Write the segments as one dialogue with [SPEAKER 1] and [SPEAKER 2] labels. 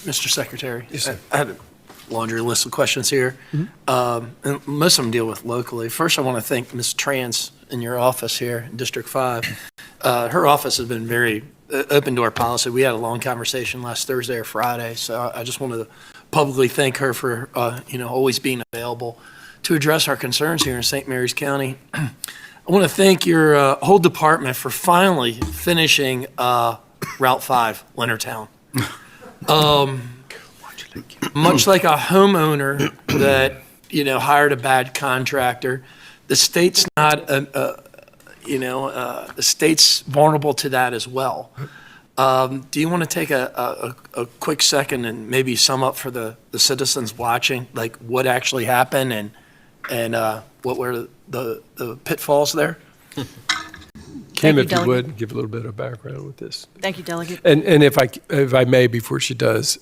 [SPEAKER 1] Mr. Secretary.
[SPEAKER 2] Yes, sir.
[SPEAKER 1] I had a laundry list of questions here. And most of them deal with locally. First, I want to thank Ms. Trans in your office here in District 5. Her office has been very open door policy. We had a long conversation last Thursday or Friday, so I just wanted to publicly thank her for, always being available to address our concerns here in St. Mary's County. I want to thank your whole department for finally finishing Route 5, Leonardtown. Much like a homeowner that, hired a bad contractor, the state's not, the state's vulnerable to that as well. Do you want to take a quick second and maybe sum up for the citizens watching, like what actually happened and what were the pitfalls there?
[SPEAKER 2] Kim, if you would, give a little bit of background with this.
[SPEAKER 3] Thank you, Delegate.
[SPEAKER 2] And if I may, before she does,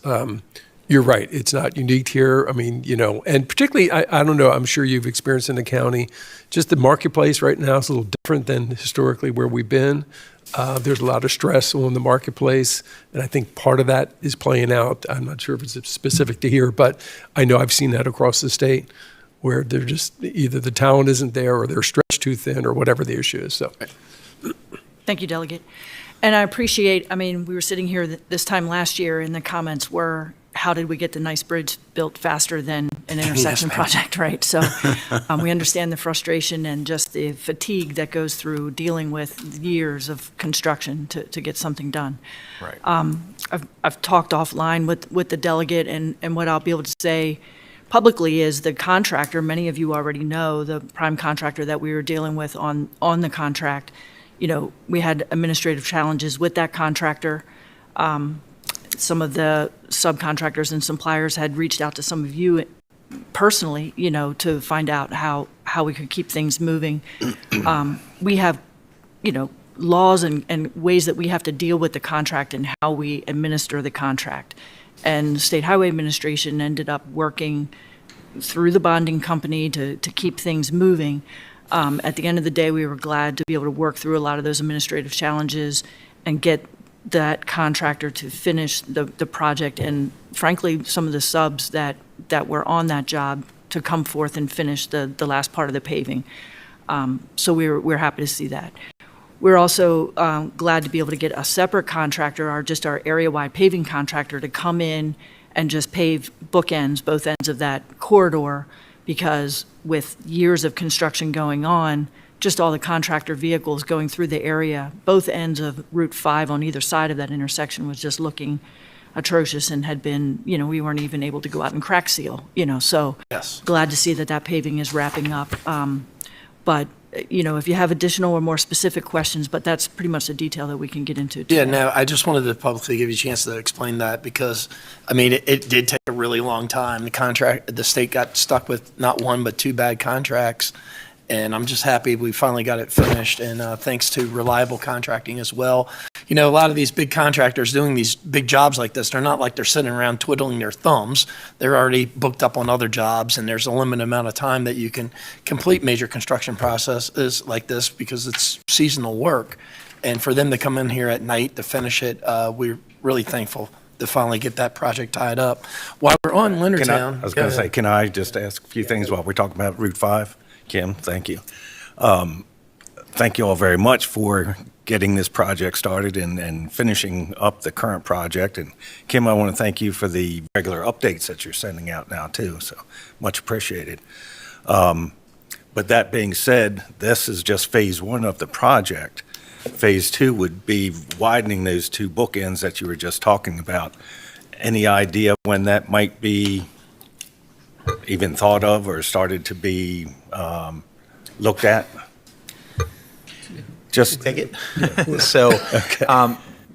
[SPEAKER 2] you're right. It's not unique here. I mean, and particularly, I don't know, I'm sure you've experienced in the county, just the marketplace right now is a little different than historically where we've been. There's a lot of stress on the marketplace, and I think part of that is playing out. I'm not sure if it's specific to here, but I know I've seen that across the state where they're just either the talent isn't there or they're stretched too thin or whatever the issue is. So.
[SPEAKER 3] Thank you, Delegate. And I appreciate, we were sitting here this time last year and the comments were, how did we get the nice bridge built faster than an intersection project, right? So we understand the frustration and just the fatigue that goes through dealing with years of construction to get something done.
[SPEAKER 4] Right.
[SPEAKER 3] I've talked offline with the delegate, and what I'll be able to say publicly is the contractor, many of you already know, the prime contractor that we were dealing with on the contract, we had administrative challenges with that contractor. Some of the subcontractors and suppliers had reached out to some of you personally, to find out how we could keep things moving. We have, laws and ways that we have to deal with the contract and how we administer the contract. And the State Highway Administration ended up working through the bonding company to keep things moving. At the end of the day, we were glad to be able to work through a lot of those administrative challenges and get that contractor to finish the project, and frankly, some of the subs that were on that job to come forth and finish the last part of the paving. So we're happy to see that. We're also glad to be able to get a separate contractor, our area-wide paving contractor, to come in and just pave bookends, both ends of that corridor, because with years of construction going on, just all the contractor vehicles going through the area, both ends of Route 5 on either side of that intersection was just looking atrocious and had been, we weren't even able to go out and crack seal, so
[SPEAKER 1] Yes.
[SPEAKER 3] Glad to see that paving is wrapping up. But, if you have additional or more specific questions, but that's pretty much the detail that we can get into today.
[SPEAKER 1] Yeah, no, I just wanted to publicly give you a chance to explain that because, it did take a really long time. The state got stuck with not one but two bad contracts. And I'm just happy we finally got it finished, and thanks to reliable contracting as well. A lot of these big contractors doing these big jobs like this, they're not like they're sitting around twiddling their thumbs. They're already booked up on other jobs, and there's a limited amount of time that you can complete major construction processes like this because it's seasonal work. And for them to come in here at night to finish it, we're really thankful to finally get that project tied up. While we're on Leonardtown.
[SPEAKER 4] I was going to say, can I just ask a few things while we're talking about Route 5? Kim, thank you. Thank you all very much for getting this project started and finishing up the current project. And Kim, I want to thank you for the regular updates that you're sending out now too, so much appreciated. But that being said, this is just phase one of the project. Phase two would be widening those two bookends that you were just talking about. Any idea when that might be even thought of or started to be looked at?
[SPEAKER 5] Just take it. So,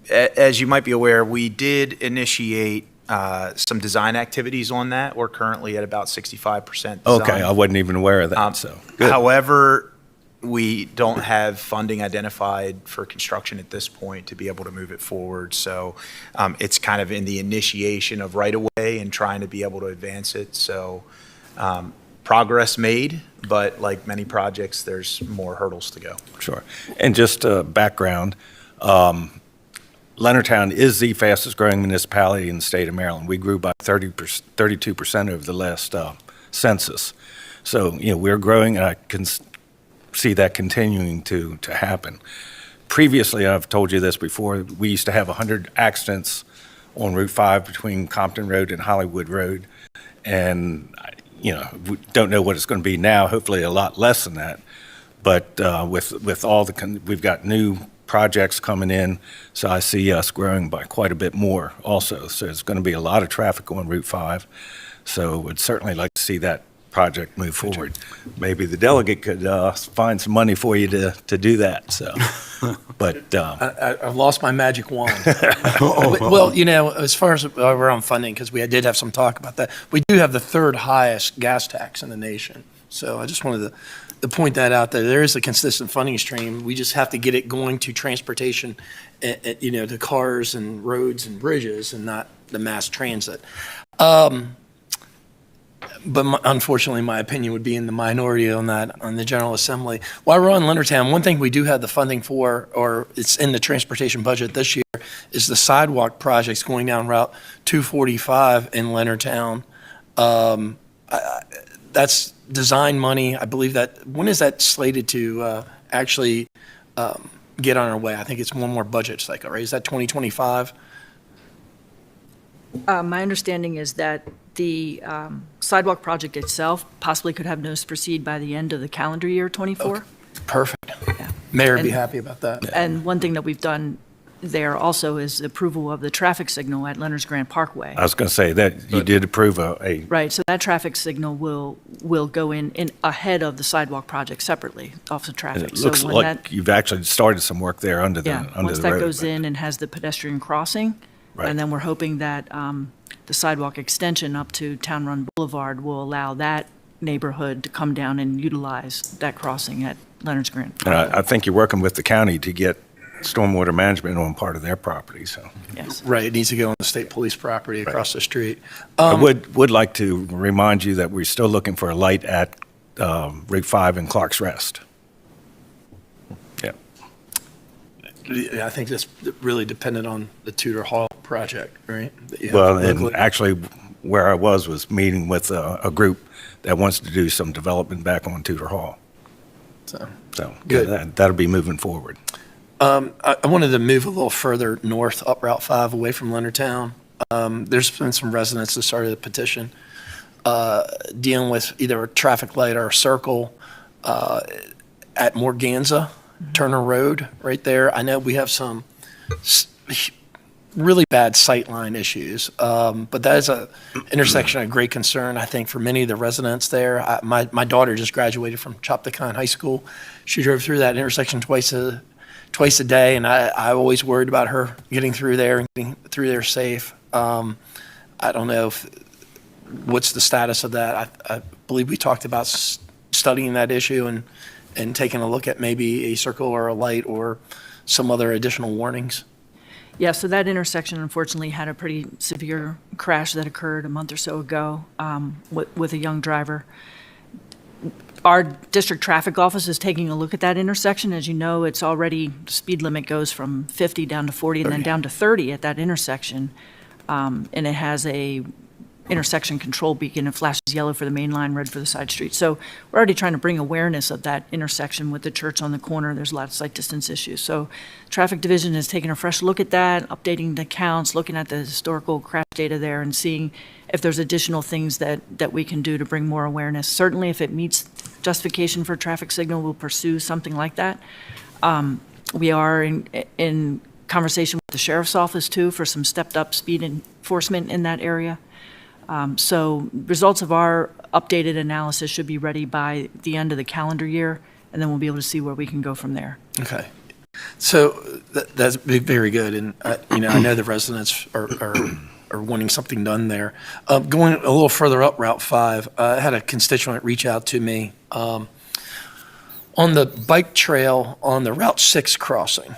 [SPEAKER 5] as you might be aware, we did initiate some design activities on that. We're currently at about 65% design.
[SPEAKER 4] Okay, I wasn't even aware of that. So, good.
[SPEAKER 5] However, we don't have funding identified for construction at this point to be able to move it forward. So it's kind of in the initiation of right away and trying to be able to advance it. So progress made, but like many projects, there's more hurdles to go.
[SPEAKER 4] Sure. And just background, Leonardtown is the fastest growing municipality in the state of Maryland. We grew by 32% over the last census. So, we're growing, and I can see that continuing to happen. Previously, I've told you this before, we used to have 100 accidents on Route 5 between Compton Road and Hollywood Road. And, we don't know what it's going to be now, hopefully a lot less than that. But with all we've got new projects coming in, so I see us growing by quite a bit more also. So it's going to be a lot of traffic on Route 5. So would certainly like to see that project move forward. Maybe the delegate could find some money for you to do that. So, but
[SPEAKER 1] I've lost my magic wand. Well, as far as we're on funding, because we did have some talk about that, we do have the third highest gas tax in the nation. So I just wanted to point that out, that there is a consistent funding stream. We just have to get it going to transportation, to cars and roads and bridges, and not the mass transit. But unfortunately, my opinion would be in the minority on that, on the General Assembly. While we're on Leonardtown, one thing we do have the funding for, or it's in the transportation budget this year, is the sidewalk projects going down Route 245 in Leonardtown. That's design money. I believe that, when is that slated to actually get on our way? I think it's one more budget cycle, right? Is that 2025?
[SPEAKER 3] My understanding is that the sidewalk project itself possibly could have notice to proceed by the end of the calendar year '24.
[SPEAKER 1] Okay. Perfect.
[SPEAKER 3] Yeah.
[SPEAKER 1] Mayor would be
[SPEAKER 3] And-
[SPEAKER 1] happy about that.
[SPEAKER 3] And one thing that we've done there also is approval of the traffic signal at Leonard's Grand Parkway.
[SPEAKER 4] I was going to say that you did approve a
[SPEAKER 3] Right, so that traffic signal will go in ahead of the sidewalk project separately, Office of Traffic.
[SPEAKER 4] it looks
[SPEAKER 3] So when
[SPEAKER 4] like
[SPEAKER 3] that-
[SPEAKER 4] you've actually started some work there under the
[SPEAKER 3] Yeah,
[SPEAKER 4] under
[SPEAKER 3] once
[SPEAKER 4] the
[SPEAKER 3] that
[SPEAKER 4] road.
[SPEAKER 3] goes in and has the pedestrian crossing,
[SPEAKER 4] Right.
[SPEAKER 3] and then we're hoping that the sidewalk extension up to Town Run Boulevard will allow that neighborhood to come down and utilize that crossing at Leonard's Grand.
[SPEAKER 4] And I think you're working with the county to get stormwater management on part of their property, so.
[SPEAKER 3] Yes.
[SPEAKER 1] Right, it needs to go on the state police property across the street.
[SPEAKER 4] I would like to remind you that we're still looking for a light at Route 5 and Clark's Rest. Yeah.
[SPEAKER 1] Yeah, I think that's really dependent on the Tudor Hall project, right? that you have
[SPEAKER 4] Well, and
[SPEAKER 1] locally.
[SPEAKER 4] actually, where I was meeting with a group that wants to do some development back on Tudor Hall.
[SPEAKER 1] So,
[SPEAKER 4] So
[SPEAKER 1] Good.
[SPEAKER 4] that'll be moving forward.
[SPEAKER 1] I wanted to move a little further north up Route 5 away from Leonardtown. There's been some residents that started a petition dealing with either a traffic light or a circle at Morganza, Turner Road, right there. I know we have some really bad sightline issues, but that is a intersection of great concern, I think, for many of the residents there. My daughter just graduated from Chopticon High School. She drove through that intersection twice a day, and I always worried about her getting through there and getting through there safe. I don't know what's the status of that. I believe we talked about studying that issue and taking a look at maybe a circle or a light or some other additional warnings.
[SPEAKER 3] Yeah, so that intersection unfortunately had a pretty severe crash that occurred a month or so ago with a young driver. Our district traffic office is taking a look at that intersection. As you know, it's already, the speed limit goes from 50 down to 40 and then down to 30 at that intersection. And it has a intersection control beacon. It flashes yellow for the main line, red for the side street. So we're already trying to bring awareness of that intersection with the church on the corner. There's a lot of sight distance issues. So traffic division is taking a fresh look at that, updating the counts, looking at the historical crash data there and seeing if there's additional things that we can do to bring more awareness. Certainly, if it meets justification for a traffic signal, we'll pursue something like that. We are in conversation with the sheriff's office, too, for some stepped-up speed enforcement in that area. So results of our updated analysis should be ready by the end of the calendar year, and then we'll be able to see where we can go from there.
[SPEAKER 1] Okay. So that's very good, and I know the residents are wanting something done there. Going a little further up Route 5, I had a constituent reach out to me on the bike trail on the Route 6 crossing.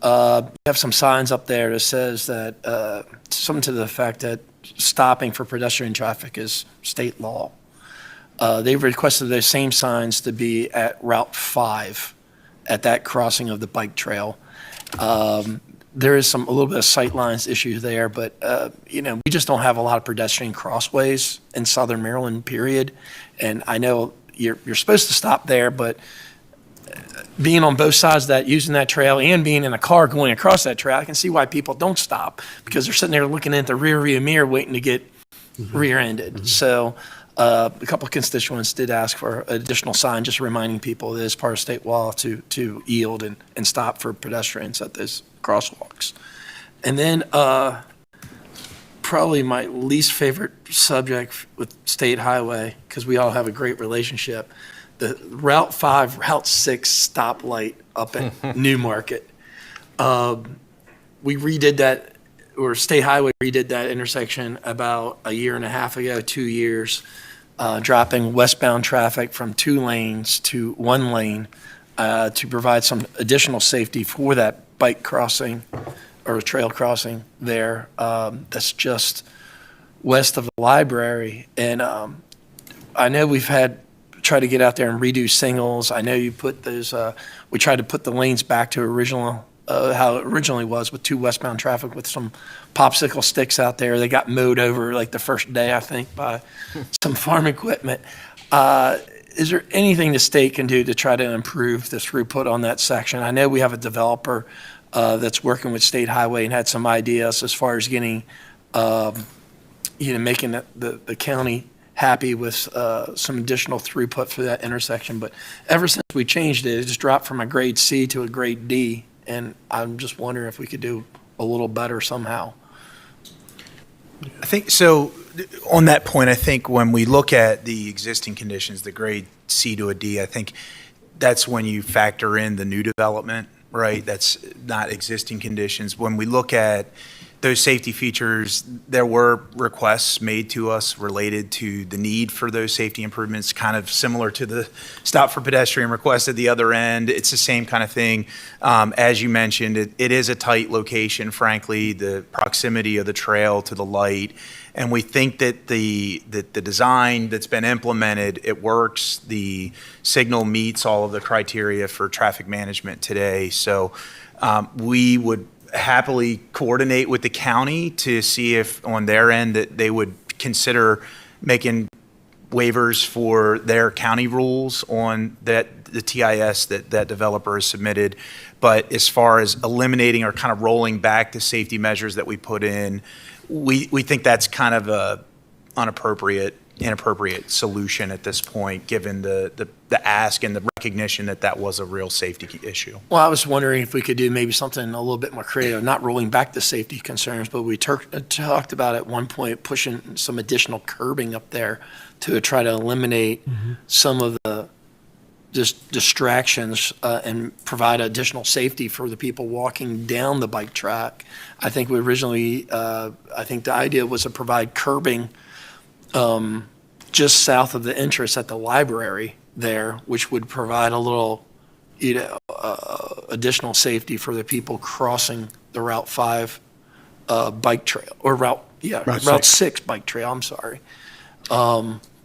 [SPEAKER 1] We have some signs up there that says that something to the effect that stopping for pedestrian traffic is state law. They've requested those same signs to be at Route 5 at that crossing of the bike trail. there is a little bit of sightlines issue there, but, we just don't have a lot of pedestrian crossways in Southern Maryland, period. And I know you're supposed to stop there, but being on both sides of that, using that trail and being in a car going across that trail, I can see why people don't stop, because they're sitting there looking at the rear view mirror waiting to get rear-ended. So a couple of constituents did ask for an additional sign, just reminding people that it's part of state law to yield and stop for pedestrians at those crosswalks. And then probably my least favorite subject with State Highway, because we all have a great relationship, the Route 5, Route 6 stoplight up at Newmarket. We redid that, or State Highway redid that intersection about a year and a half ago, 2 years, dropping westbound traffic from 2 lanes to 1 lane to provide some additional safety for that bike crossing or trail crossing there. That's just west of the library. And I know we've try to get out there and redo singles. I know you put those, we tried to put the lanes back to original, how it originally was with 2 westbound traffic with some popsicle sticks out there. They got mowed over like the first day, I think, by some farm equipment. Is there anything the state can do to try to improve the throughput on that section? I know we have a developer that's working with State Highway and had some ideas as far as getting, making the county happy with some additional throughput for that intersection. But ever since we changed it, it just dropped from a grade C to a grade D. And I'm just wondering if we could do a little better somehow.
[SPEAKER 5] I think, so on that point, I think when we look at the existing conditions, the grade C to a D, I think that's when you factor in the new development, right? That's not existing conditions. When we look at those safety features, there were requests made to us related to the need for those safety improvements, kind of similar to the stop for pedestrian request at the other end. It's the same kind of thing. As you mentioned, it is a tight location, frankly, the proximity of the trail to the light. And we think that the design that's been implemented, it works. The signal meets all of the criteria for traffic management today. So we would happily coordinate with the county to see if on their end that they would consider making waivers for their county rules on the TIS that developer has submitted. But as far as eliminating or kind of rolling back the safety measures that we put in, we think that's kind of a inappropriate solution at this point, given the ask and the recognition that was a real safety issue.
[SPEAKER 1] Well, I was wondering if we could do maybe something a little bit more creative, not rolling back the safety concerns, but we talked about at one point pushing some additional curbing up there to try to eliminate some of the just distractions and provide additional safety for the people walking down the bike track. I think we originally, I think the idea was to provide curbing just south of the entrance at the library there, which would provide a little, additional safety for the people crossing the Route 5 bike trail, or Route 6 bike trail, I'm sorry.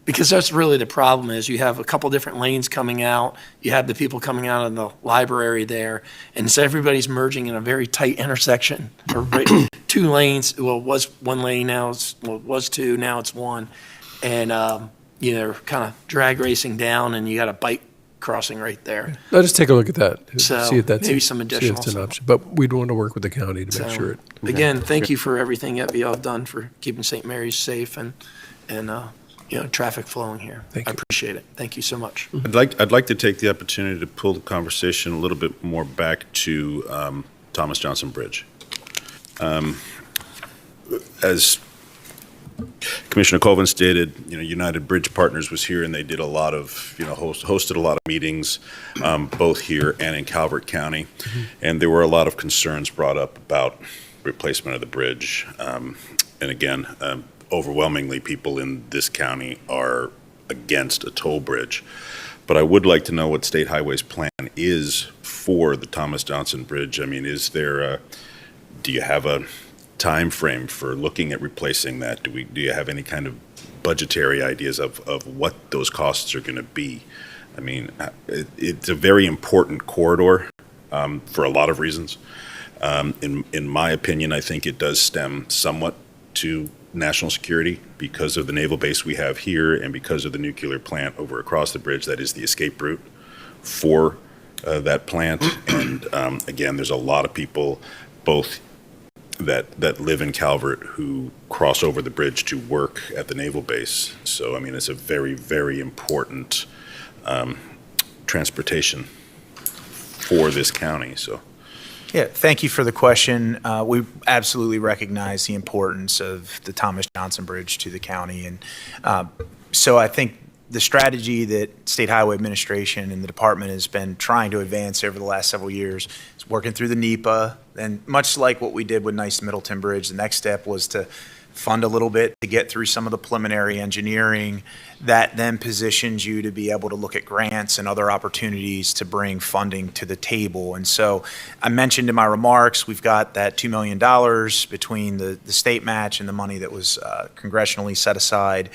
[SPEAKER 1] Because that's really the problem, is you have a couple different lanes coming out, you have the people coming out of the library there, and so everybody's merging in a very tight intersection, or 2 lanes, well, it was 1 lane, now it was 2, now it's 1, and, kind of drag racing down, and you got a bike crossing right there.
[SPEAKER 2] I'll just take a look at that,
[SPEAKER 1] So,
[SPEAKER 2] see if that's
[SPEAKER 1] maybe some
[SPEAKER 2] see if
[SPEAKER 1] additional
[SPEAKER 2] it's an
[SPEAKER 1] stuff.
[SPEAKER 2] option. But we'd want to work with the county to make
[SPEAKER 1] So,
[SPEAKER 2] sure it.
[SPEAKER 1] Again, thank you for everything that y'all have done for keeping St. Mary's safe and traffic flowing here.
[SPEAKER 2] Thank
[SPEAKER 1] I
[SPEAKER 2] you.
[SPEAKER 1] appreciate it. Thank you so much.
[SPEAKER 6] I'd like to take the opportunity to pull the conversation a little bit more back to Thomas Johnson Bridge. As Commissioner Colvin stated, United Bridge Partners was here, and they did a lot of, hosted a lot of meetings, both here and in Calvert County. And there were a lot of concerns brought up about replacement of the bridge. And again, overwhelmingly, people in this county are against a toll bridge. But I would like to know what State Highway's plan is for the Thomas Johnson Bridge. I mean, do you have a time frame for looking at replacing that? Do you have any kind of budgetary ideas of what those costs are going to be? I mean, it's a very important corridor for a lot of reasons. In my opinion, I think it does stem somewhat to national security because of the naval base we have here and because of the nuclear plant over across the bridge that is the escape route for that plant. And again, there's a lot of people, both that live in Calvert, who cross over the bridge to work at the naval base. So, I mean, it's a very, very important transportation for this county, so.
[SPEAKER 5] Yeah, thank you for the question. We absolutely recognize the importance of the Thomas Johnson Bridge to the county. And so I think the strategy that State Highway Administration and the department has been trying to advance over the last several years is working through the NEPA. And much like what we did with Nice Middleton Bridge, the next step was to fund a little bit to get through some of the preliminary engineering that then positions you to be able to look at grants and other opportunities to bring funding to the table. And so I mentioned in my remarks, we've got that $2 million between the state match and the money that was congressionally set aside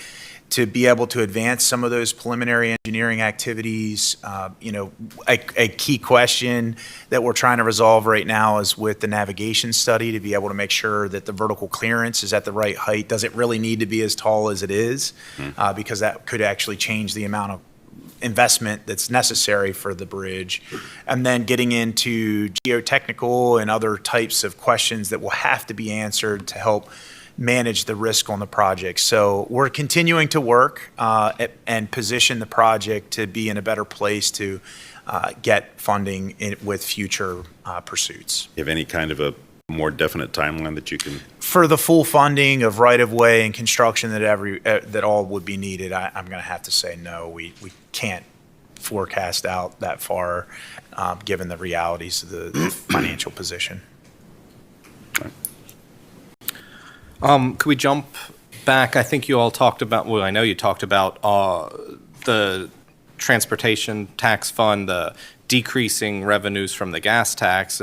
[SPEAKER 5] to be able to advance some of those preliminary engineering activities. A key question that we're trying to resolve right now is with the navigation study to be able to make sure that the vertical clearance is at the right height. Does it really need to be as tall as it is? Because that could actually change the amount of investment that's necessary for the bridge. And then getting into geotechnical and other types of questions that will have to be answered to help manage the risk on the project. So we're continuing to work and position the project to be in a better place to get funding with future pursuits.
[SPEAKER 6] You have any kind of a more definite timeline that you can?
[SPEAKER 5] For the full funding of right-of-way and construction that all would be needed, I'm going to have to say no. We can't forecast out that far given the realities of the financial position.
[SPEAKER 7] Could we jump back? I think you all talked about, well, I know you talked about the transportation tax fund, the decreasing revenues from the gas tax,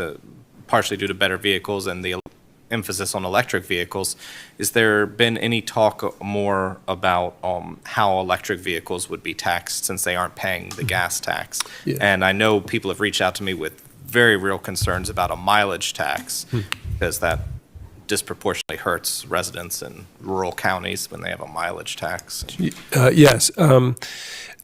[SPEAKER 7] partially due to better vehicles and the emphasis on electric vehicles. Is there been any talk more about how electric vehicles would be taxed since they aren't paying the gas tax?
[SPEAKER 2] Yeah.
[SPEAKER 7] And I know people have reached out to me with very real concerns about a mileage tax because that disproportionately hurts residents in rural counties when they have a mileage tax.
[SPEAKER 2] Yes.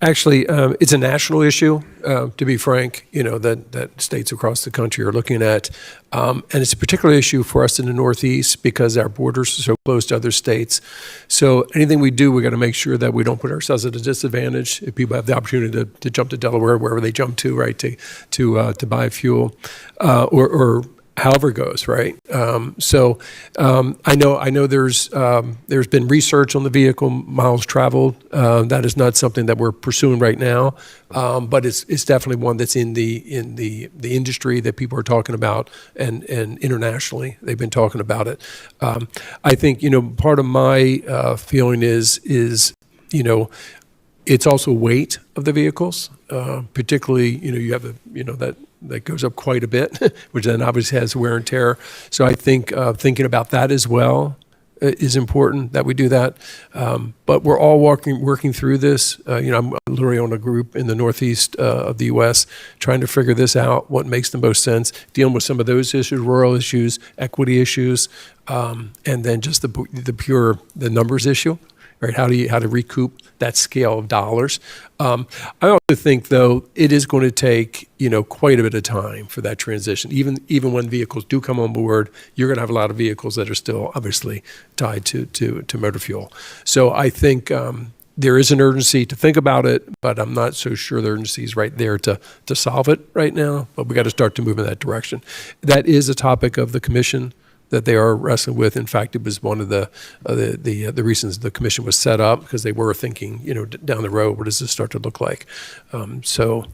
[SPEAKER 2] Actually, it's a national issue, to be frank, that states across the country are looking at. And it's a particular issue for us in the Northeast because our borders are so close to other states. So anything we do, we got to make sure that we don't put ourselves at a disadvantage. If people have the opportunity to jump to Delaware, wherever they jump to, right, to buy fuel, or however it goes, right? I know there's been research on the vehicle miles traveled. That is not something that we're pursuing right now, but it's definitely one that's in the industry that people are talking about, and internationally they've been talking about it. I think part of my feeling is it's also weight of the vehicles, particularly you have that goes up quite a bit, which then obviously has wear and tear. So I think thinking about that as well is important that we do that. But we're all working through this. I'm literally on a group in the Northeast of the U.S. trying to figure this out, what makes the most sense, dealing with some of those issues, rural issues, equity issues, and then just the numbers issue. Right, how to recoup that scale of dollars. I also think, though, it is going to take quite a bit of time for that transition. Even when vehicles do come on board, you're going to have a lot of vehicles that are still obviously tied to motor fuel. So I think there is an urgency to think about it, but I'm not so sure the urgency is right there to solve it right now. But we got to start to move in that direction. That is a topic of the commission that they are wrestling with. In fact, it was one of the reasons the commission was set up, because they were thinking, down the road, what does this start to look like? So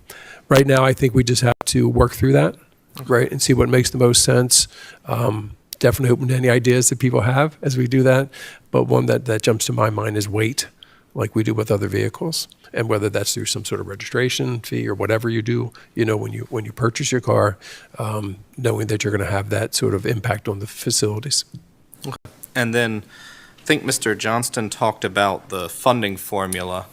[SPEAKER 2] right now, I think we just have to work through that, right, and see what makes the most sense. Definitely open to any ideas that people have as we do that. But one that jumps to my mind is weight, like we do with other vehicles, and whether that's through some sort of registration fee or whatever you do, when you purchase your car, knowing that you're going to have that sort of impact on the facilities.
[SPEAKER 7] And then I think Mr. Johnston talked about the funding formula.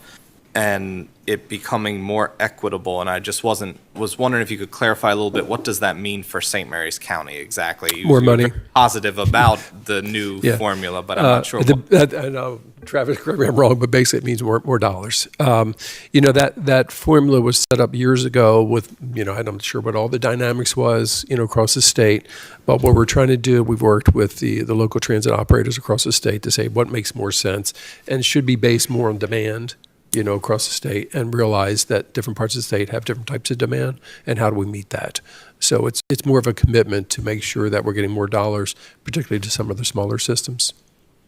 [SPEAKER 7] and it becoming more equitable. And I just was wondering if you could clarify a little bit, what does that mean for St. Mary's County exactly?
[SPEAKER 2] More money.
[SPEAKER 7] You're positive about the new
[SPEAKER 2] Yeah.
[SPEAKER 7] formula, but I'm not sure.
[SPEAKER 2] I know, Travis, correct me if I'm wrong, but basically it means more dollars. That formula was set up years ago with, and I'm not sure what all the dynamics was, across the state. But what we're trying to do, we've worked with the local transit operators across the state to say what makes more sense and should be based more on demand, across the state, and realize that different parts of the state have different types of demand, and how do we meet that? So it's more of a commitment to make sure that we're getting more dollars, particularly to some of the smaller systems.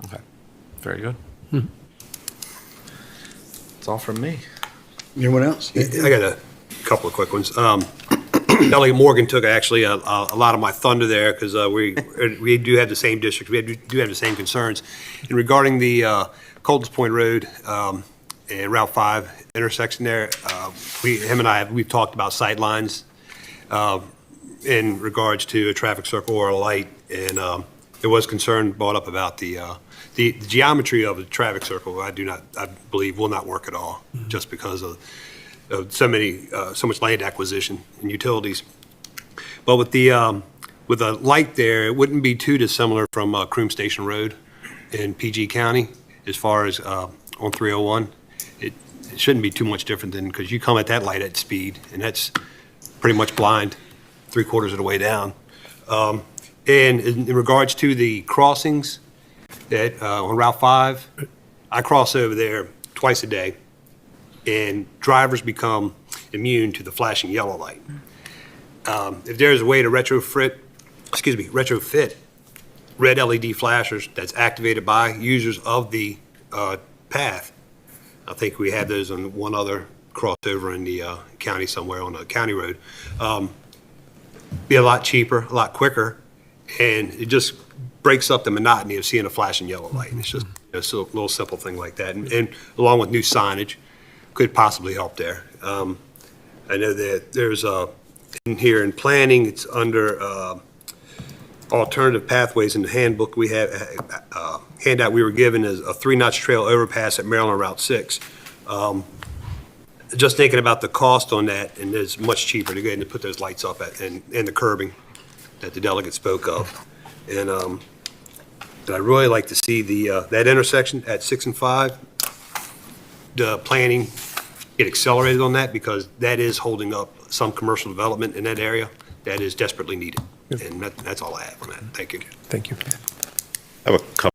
[SPEAKER 7] Okay, very good. That's all from me.
[SPEAKER 8] Anyone else?
[SPEAKER 9] I got a couple of quick ones. Delegate Morgan took actually a lot of my thunder there because we do have the same district. We do have the same concerns. And regarding the Colton's Point Road and Route 5 intersection there, him and I, we've talked about sight lines in regards to a traffic circle or a light. And there was concern brought up about the geometry of the traffic circle. I believe will not work at all, just because of so much land acquisition and utilities. But with the light there, it wouldn't be too dissimilar from Croom Station Road in PG County as far as on 301. It shouldn't be too much different than, because you come at that light at speed, and that's pretty much blind 3/4 of the way down. And in regards to the crossings that on Route 5, I cross over there twice a day, and drivers become immune to the flashing yellow light. If there's a way to retrofit red LED flashers that's activated by users of the path, I think we had those on one other crossover in the county somewhere on a county road, be a lot cheaper, a lot quicker, and it just breaks up the monotony of seeing a flashing yellow light. And it's just a little simple thing like that, and along with new signage, could possibly help there. I know that there's in here in planning, it's under alternative pathways in the handbook. We have handout we were given is a 3-notch trail overpass at Maryland Route 6. Just thinking about the cost on that, and it's much cheaper to go ahead and put those lights up and the curbing that the delegate spoke of. And I'd really like to see that intersection at 6 and 5, the planning get accelerated on that, because that is holding up some commercial development in that area that is desperately needed. And that's all I have on that. Thank you.
[SPEAKER 2] Thank you.